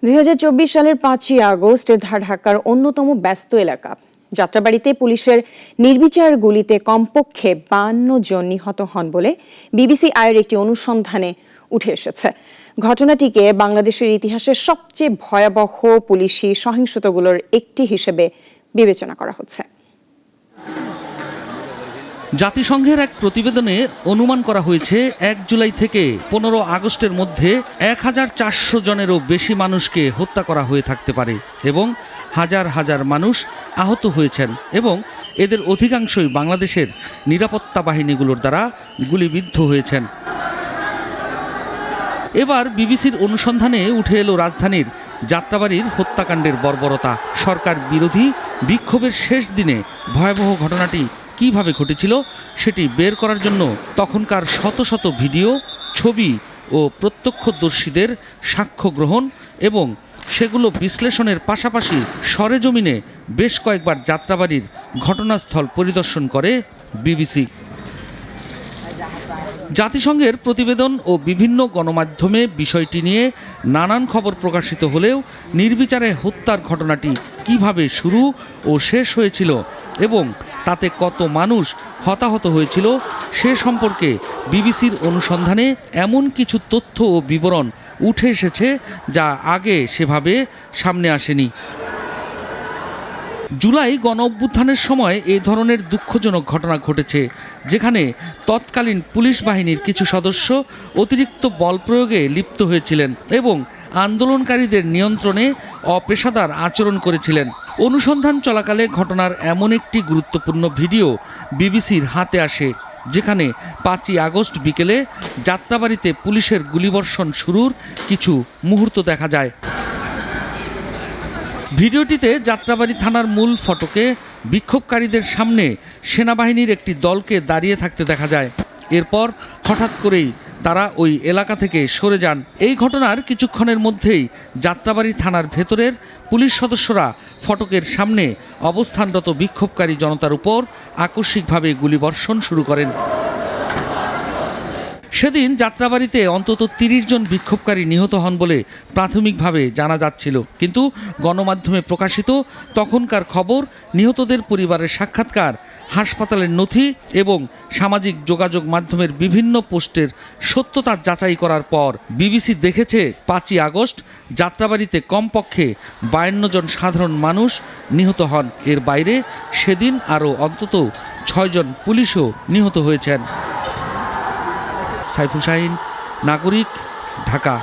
2024 সালের 5ই আগস্ট ঢাকার অন্যতম ব্যস্ত এলাকা যাত্রাবাড়িতে পুলিশের নির্বিচার গুলিতে কমপক্ষে 52 জন নিহত হন বলে বিবিসি আয়ের একটি অনুসন্ধানে উঠে এসেছে। ঘটনাটিকে বাংলাদেশের ইতিহাসের সবচেয়ে ভয়াবহ পুলিশি সহিংসতাগুলোর একটি হিসেবে বিবেচনা করা হচ্ছে। জাতিসংঘের এক প্রতিবেদনে অনুমান করা হয়েছে 1 জুলাই থেকে 15 আগস্টের মধ্যে 1400 জনেরও বেশি মানুষকে হত্যা করা হয়ে থাকতে পারে এবং হাজার হাজার মানুষ আহত হয়েছেন এবং এদের অধিকাংশই বাংলাদেশের নিরাপত্তা বাহিনীগুলোর দ্বারা গুলিবিদ্ধ হয়েছেন। এবার বিবিসির অনুসন্ধানে উঠে এলো রাজধানীর যাত্রাবাড়ির হত্যাকাণ্ডের বর্বরতা। সরকার বিরোধী বিক্ষোভের শেষ দিনে ভয়াবহ ঘটনাটি কিভাবে ঘটেছিল সেটি বের করার জন্য তখনকার শত শত ভিডিও, ছবি ও প্রত্যক্ষদর্শীদের সাক্ষ্য গ্রহণ এবং সেগুলো বিশ্লেষণের পাশাপাশি সরেজমিনে বেশ কয়েকবার যাত্রাবাড়ির ঘটনাস্থল পরিদর্শন করে বিবিসি। জাতিসংঘের প্রতিবেদন ও বিভিন্ন গণমাধ্যমে বিষয়টি নিয়ে নানান খবর প্রকাশিত হলেও নির্বিচারে হত্যার ঘটনাটি কিভাবে শুরু ও শেষ হয়েছিল এবং তাতে কত মানুষ হতাহত হয়েছিল সে সম্পর্কে বিবিসির অনুসন্ধানে এমন কিছু তথ্য ও বিবরণ উঠে এসেছে যা আগে সেভাবে সামনে আসেনি। জুলাই গণঅভ্যুত্থানের সময় এই ধরনের দুঃখজনক ঘটনা ঘটেছে, যেখানে তৎকালীন পুলিশ বাহিনীর কিছু সদস্য অতিরিক্ত বল প্রয়োগে লিপ্ত হয়েছিলেন এবং আন্দোলনকারীদের নিয়ন্ত্রণে অপেশাদার আচরণ করেছিলেন। অনুসন্ধান চলাকালে ঘটনার এমন একটি গুরুত্বপূর্ণ ভিডিও বিবিসির হাতে আসে, যেখানে 5ই আগস্ট বিকেলে যাত্রাবাড়িতে পুলিশের গুলিবর্ষণ শুরুর কিছু মুহূর্ত দেখা যায়। ভিডিওটিতে যাত্রাবাড়ি থানার মূল ফটকে বিক্ষোভকারীদের সামনে সেনাবাহিনীর একটি দলকে দাঁড়িয়ে থাকতে দেখা যায়। এরপর হঠাৎ করেই তারা ওই এলাকা থেকে সরে যান। এই ঘটনার কিছুক্ষণের মধ্যেই যাত্রাবাড়ি থানার ভেতরের পুলিশ সদস্যরা ফটকের সামনে অবস্থানরত বিক্ষোভকারী জনতার উপর আকস্মিকভাবে গুলিবর্ষণ শুরু করেন। সেদিন যাত্রাবাড়িতে অন্তত 30 জন বিক্ষোভকারী নিহত হন বলে প্রাথমিকভাবে জানা যাচ্ছিল, কিন্তু গণমাধ্যমে প্রকাশিত তখনকার খবর, নিহতদের পরিবারের সাক্ষাৎকার, হাসপাতালের নথি এবং সামাজিক যোগাযোগ মাধ্যমের বিভিন্ন পোস্টের সত্যতা যাচাই করার পর বিবিসি দেখেছে 5ই আগস্ট যাত্রাবাড়িতে কমপক্ষে 52 জন সাধারণ মানুষ নিহত হন। এর বাইরে সেদিন আরও অন্তত 6 জন পুলিশও নিহত হয়েছেন। সাইফুল শাহীন, নাগরিক, ঢাকা।